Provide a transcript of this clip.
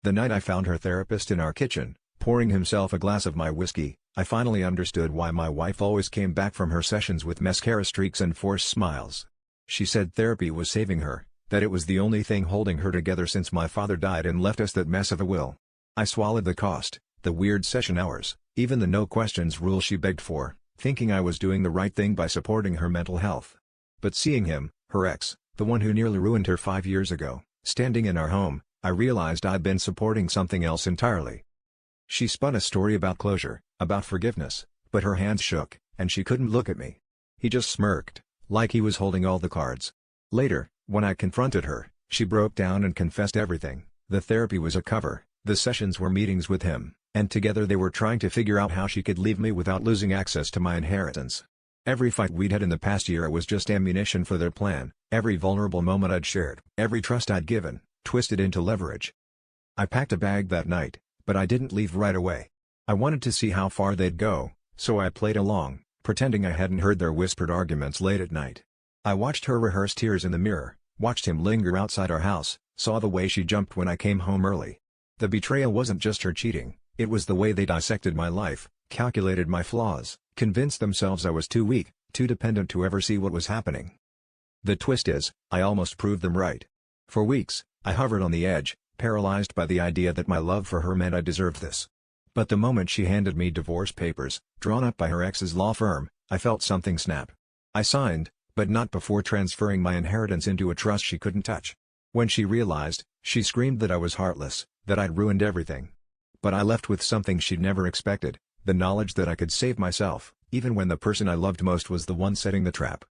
The night I found her therapist in our kitchen, pouring himself a glass of my whiskey, I finally understood why my wife always came back from her sessions with mascara streaks and forced smiles. She said therapy was saving her, that it was the only thing holding her together since my father died and left us that mess of a will. I swallowed the cost, the weird session hours, even the no questions rule she begged for, thinking I was doing the right thing by supporting her mental health. But seeing him, her ex, the one who nearly ruined her 5 years ago, standing in our home, I realized I'd been supporting something else entirely. She spun a story about closure, about forgiveness, but her hands shook, and she couldn't look at me. He just smirked, like he was holding all the cards. Later, when I confronted her, she broke down and confessed everything. The therapy was a cover, the sessions were meetings with him, and together they were trying to figure out how she could leave me without losing access to my inheritance. Every fight we'd had in the past year was just ammunition for their plan, every vulnerable moment I'd shared, every trust I'd given, twisted into leverage. I packed a bag that night, but I didn't leave right away. I wanted to see how far they'd go, so I played along, pretending I hadn't heard their whispered arguments late at night. I watched her rehearse tears in the mirror, watched him linger outside our house, saw the way she jumped when I came home early. The betrayal wasn't just her cheating, it was the way they dissected my life, calculated my flaws, convinced themselves I was too weak, too dependent to ever see what was happening. The twist is, I almost proved them right. For weeks, I hovered on the edge, paralyzed by the idea that my love for her meant I deserved this. But the moment she handed me divorce papers, drawn up by her ex's law firm, I felt something snap. I signed, but not before transferring my inheritance into a trust she couldn't touch. When she realized, she screamed that I was heartless, that I'd ruined everything. But I left with something she'd never expected, the knowledge that I could save myself, even when the person I loved most was the one setting the trap.